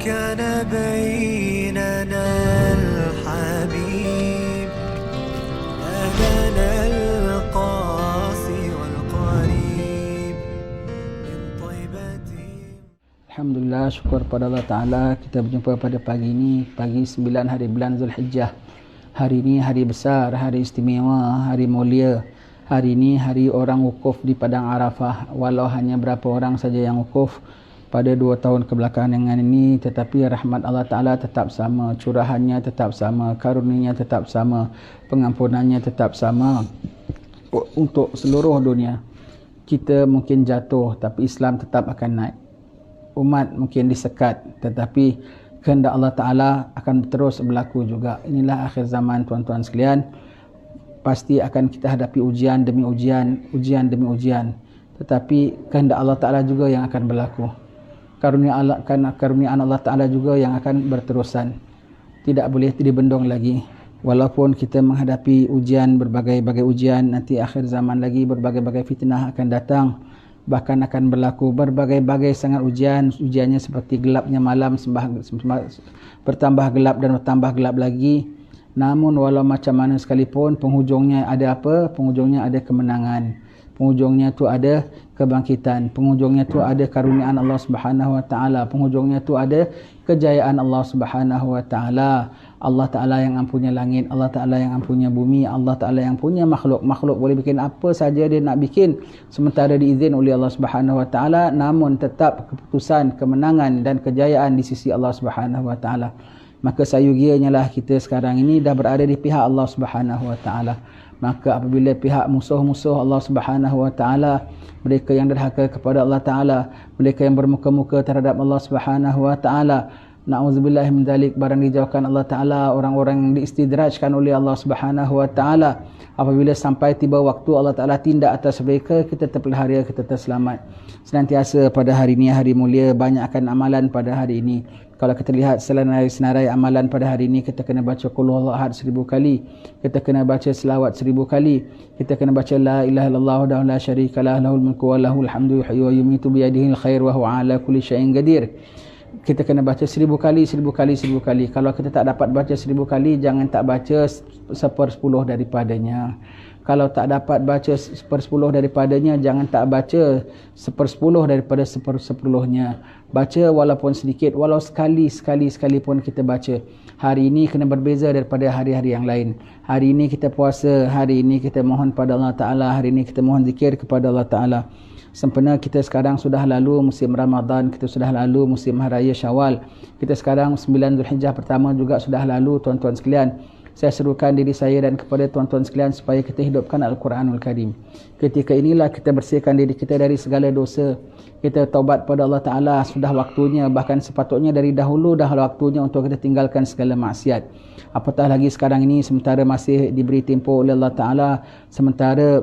كان بيننا الحبيب أهلنا القاسي والقريب من طيبة. Alhamdulillah, syukur pada Allah Ta'ala. Kita berjumpa pada pagi ini, pagi 9 hari bulan Zulhijjah. Hari ini hari besar, hari istimewa, hari mulia. Hari ini hari orang wukuf di Padang Arafah. Walau hanya berapa orang saja yang wukuf pada 2 tahun kebelakangan ini, tetapi rahmat Allah Ta'ala tetap sama, curahannya tetap sama, karunia tetap sama, pengampunannya tetap sama untuk seluruh dunia. Kita mungkin jatuh, tapi Islam tetap akan naik. Umat mungkin disekat, tetapi kehendak Allah Ta'ala akan terus berlaku juga. Inilah akhir zaman, tuan-tuan sekalian. Pasti akan kita hadapi ujian demi ujian, ujian demi ujian. Tetapi kehendak Allah Ta'ala juga yang akan berlaku. Karuniaan Allah Ta'ala juga yang akan berterusan. Tidak boleh dibendung lagi. Walaupun kita menghadapi ujian, berbagai-bagai ujian, nanti akhir zaman lagi berbagai-bagai fitnah akan datang. Bahkan akan berlaku berbagai-bagai sangat ujian. Ujiannya seperti gelapnya malam, bertambah gelap dan bertambah gelap lagi. Namun walau macam mana sekalipun, penghujungnya ada apa? Penghujungnya ada kemenangan. Penghujungnya tu ada kebangkitan. Penghujungnya tu ada karuniaan Allah Subhanahu Wa Taala. Penghujungnya tu ada kejayaan Allah Subhanahu Wa Taala. Allah Ta'ala yang punya langit, Allah Ta'ala yang punya bumi, Allah Ta'ala yang punya makhluk. Makhluk boleh bikin apa saja dia nak bikin, sementara diizin oleh Allah Subhanahu Wa Taala, namun tetap keputusan, kemenangan dan kejayaan di sisi Allah Subhanahu Wa Taala. Maka sayugianya lah kita sekarang ini dah berada di pihak Allah Subhanahu Wa Taala. Maka apabila pihak musuh-musuh Allah Subhanahu Wa Taala, mereka yang derhaka kepada Allah Ta'ala, mereka yang bermuka-muka terhadap Allah Subhanahu Wa Taala, na'udzubillah min dzalik, barang dijauhkan Allah Ta'ala, orang-orang yang diistidrajkan oleh Allah Subhanahu Wa Ta'ala, apabila sampai tiba waktu Allah Ta'ala tindak atas mereka, kita terpelihara, kita terselamat. Senantiasa pada hari ini, hari mulia, banyakkan amalan pada hari ini. Kalau kita lihat senarai amalan pada hari ini, kita kena baca Qul Huwallahu Ahad 1000 kali, kita kena baca selawat 1000 kali, kita kena baca la ilaha illallah wahdahu la syarikalah lahul mulku wa lahul hamdu yuhyi wa yumiitu biyadihil khair wa huwa ala kulli syai'in qadir. Kita kena baca 1000 kali, 1000 kali, 1000 kali. Kalau kita tak dapat baca 1000 kali, jangan tak baca 1/10 daripadanya. Kalau tak dapat baca 1/10 daripadanya, jangan tak baca 1/10 daripada 1/10-nya. Baca walaupun sedikit, walau sekali pun kita baca. Hari ini kena berbeza daripada hari-hari yang lain. Hari ini kita puasa, hari ini kita mohon pada Allah Ta'ala, hari ini kita mohon zikir kepada Allah Ta'ala. Sempena kita sekarang sudah lalu musim Ramadan, kita sudah lalu musim Hari Raya Syawal. Kita sekarang 9 Zulhijjah pertama juga sudah lalu, tuan-tuan sekalian. Saya serukan diri saya dan kepada tuan-tuan sekalian supaya kita hidupkan Al-Quranul Karim. Ketika inilah kita bersihkan diri kita dari segala dosa. Kita taubat pada Allah Ta'ala, sudah waktunya, bahkan sepatutnya dari dahulu dah waktunya untuk kita tinggalkan segala maksiat. Apatah lagi sekarang ini, sementara masih diberi tempoh oleh Allah Ta'ala, sementara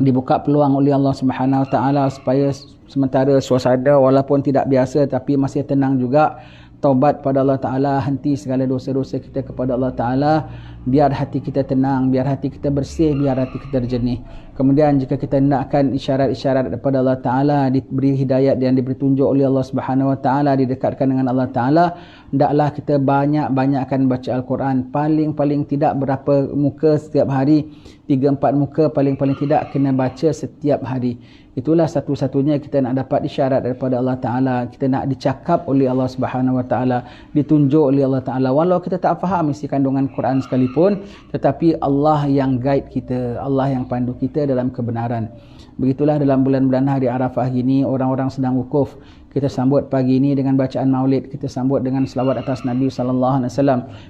dibuka peluang oleh Allah Subhanahu Wa Taala supaya sementara suasana walaupun tidak biasa tapi masih tenang juga, taubat pada Allah Ta'ala, henti segala dosa-dosa kita kepada Allah Ta'ala, biar hati kita tenang, biar hati kita bersih, biar hati kita jernih. Kemudian jika kita hendakkan isyarat-isyarat daripada Allah Ta'ala, diberi hidayat dan diberi tunjuk oleh Allah Subhanahu Wa Ta'ala, didekatkan dengan Allah Ta'ala, hendaklah kita banyak-banyakkan baca Al-Quran. Paling tidak berapa muka setiap hari, 3-4 muka paling tidak kena baca setiap hari. Itulah satu-satunya kita nak dapat isyarat daripada Allah Ta'ala. Kita nak dicakap oleh Allah Subhanahu Wa Ta'ala, ditunjuk oleh Allah Ta'ala. Walau kita tak faham isi kandungan Quran sekalipun, tetapi Allah yang guide kita, Allah yang pandu kita dalam kebenaran. Begitulah dalam bulan-bulan hari Arafah ini, orang-orang sedang wukuf. Kita sambut pagi ini dengan bacaan maulid, kita sambut dengan selawat atas Nabi SAW,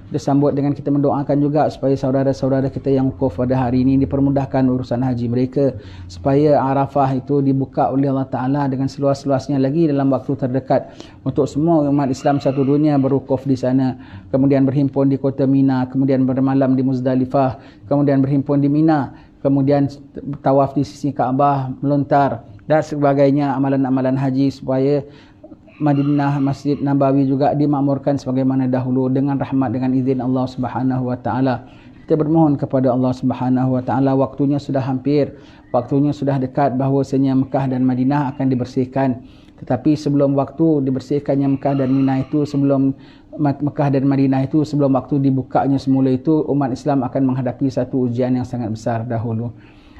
kita sambut dengan kita mendoakan juga supaya saudara-saudara kita yang wukuf pada hari ini dipermudahkan urusan haji mereka, supaya Arafah itu dibuka oleh Allah Ta'ala dengan seluas-luasnya lagi dalam waktu terdekat untuk semua umat Islam satu dunia berwukuf di sana, kemudian berhimpun di kota Mina, kemudian bermalam di Muzdalifah, kemudian berhimpun di Mina, kemudian tawaf di sisi Kaabah, melontar dan sebagainya, amalan-amalan haji, supaya Madinah, Masjid Nabawi juga dimakmurkan sebagaimana dahulu dengan rahmat, dengan izin Allah Subhanahu Wa Taala. Kita bermohon kepada Allah Subhanahu Wa Taala, waktunya sudah hampir, waktunya sudah dekat bahawasanya Mekah dan Madinah akan dibersihkan. Tetapi sebelum waktu dibersihkannya Mekah dan Mina itu, sebelum Mekah dan Madinah itu, sebelum waktu dibukanya semula itu, umat Islam akan menghadapi satu ujian yang sangat besar dahulu.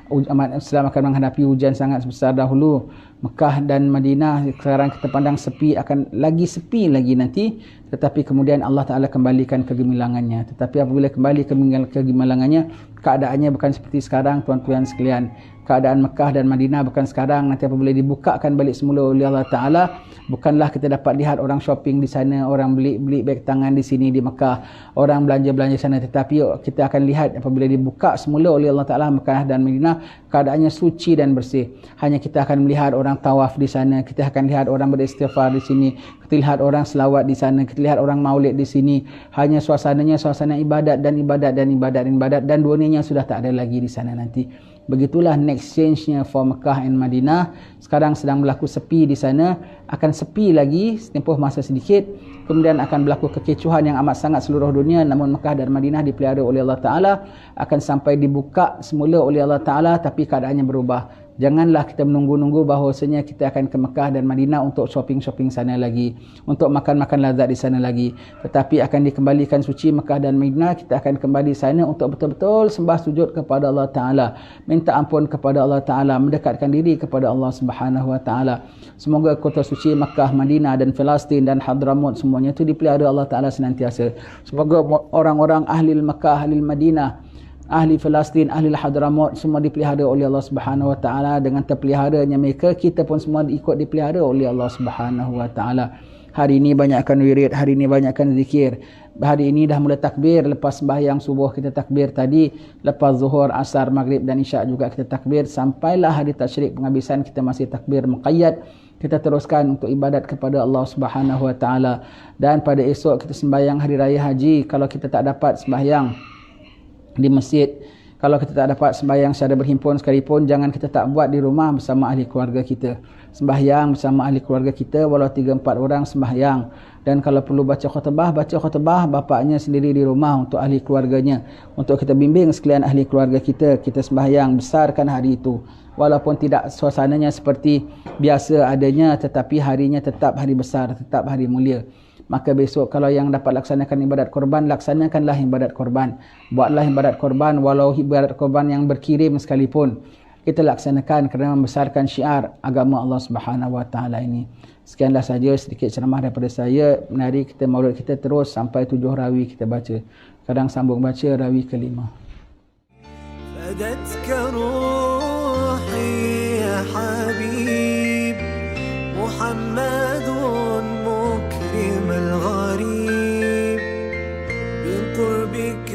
Umat Islam akan menghadapi ujian sangat besar dahulu. Mekah dan Madinah sekarang kita pandang sepi, akan lagi sepi lagi nanti, tetapi kemudian Allah Ta'ala kembalikan kegemilangannya. Tetapi apabila kembali kegemilangannya, keadaannya bukan seperti sekarang, tuan-tuan sekalian. Keadaan Mekah dan Madinah bukan sekarang. Nanti apabila dibukakan balik semula oleh Allah Ta'ala, bukanlah kita dapat lihat orang shopping di sana, orang beli beg tangan di sini di Mekah, orang belanja-belanja sana. Tetapi kita akan lihat apabila dibuka semula oleh Allah Ta'ala Mekah dan Madinah, keadaannya suci dan bersih. Hanya kita akan melihat orang tawaf di sana, kita akan lihat orang beristighfar di sini, kita lihat orang selawat di sana, kita lihat orang maulid di sini. Hanya suasananya suasana ibadat dan ibadat dan ibadat dan ibadat, dan dunianya sudah tak ada lagi di sana nanti. Begitulah next change-nya for Mekah dan Madinah. Sekarang sedang berlaku sepi di sana, akan sepi lagi setempoh masa sedikit. Kemudian akan berlaku kekecohan yang amat sangat seluruh dunia. Namun Mekah dan Madinah dipelihara oleh Allah Ta'ala, akan sampai dibuka semula oleh Allah Ta'ala, tapi keadaannya berubah. Janganlah kita menunggu-nunggu bahawasanya kita akan ke Mekah dan Madinah untuk shopping-shopping sana lagi, untuk makan-makan lazat di sana lagi. Tetapi akan dikembalikan suci Mekah dan Madinah, kita akan kembali sana untuk betul-betul sembah sujud kepada Allah Ta'ala, minta ampun kepada Allah Ta'ala, mendekatkan diri kepada Allah Subhanahu Wa Ta'ala. Semoga kota suci Mekah, Madinah dan Palestin dan Hadramut semuanya itu dipelihara Allah Ta'ala senantiasa. Semoga orang-orang ahli Mekah, ahli Madinah, ahli Palestin, ahli Hadramut semua dipelihara oleh Allah Subhanahu Wa Ta'ala. Dengan terpeliharanya mereka, kita pun semua ikut dipelihara oleh Allah Subhanahu Wa Ta'ala. Hari ini banyakkan wirid, hari ini banyakkan zikir. Hari ini dah mula takbir, lepas sembahyang subuh kita takbir tadi, lepas zuhur, asar, maghrib dan isyak juga kita takbir, sampailah hari tasyrik penghabisan kita masih takbir muqayyad. Kita teruskan untuk ibadat kepada Allah Subhanahu Wa Ta'ala. Dan pada esok kita sembahyang hari raya haji. Kalau kita tak dapat sembahyang di masjid, kalau kita tak dapat sembahyang secara berhimpun sekalipun, jangan kita tak buat di rumah bersama ahli keluarga kita. Sembahyang bersama ahli keluarga kita, walau 3-4 orang sembahyang. Dan kalau perlu baca khutbah bapaknya sendiri di rumah untuk ahli keluarganya, untuk kita bimbing sekalian ahli keluarga kita. Kita sembahyang, besarkan hari itu. Walaupun tidak suasananya seperti biasa adanya, tetapi harinya tetap hari besar, tetap hari mulia. Maka besok kalau yang dapat laksanakan ibadat korban, laksanakanlah ibadat korban. Buatlah ibadat korban, walau ibadat korban yang berkirim sekalipun. Kita laksanakan kerana membesarkan syiar agama Allah Subhanahu Wa Ta'ala ini. Sekianlah saja sedikit ceramah daripada saya. Mari kita maulid kita terus sampai 7 rawi kita baca. Kadang sambung baca rawi kelima. فدتك روحي يا حبيب محمد مكرم الغريب بقربك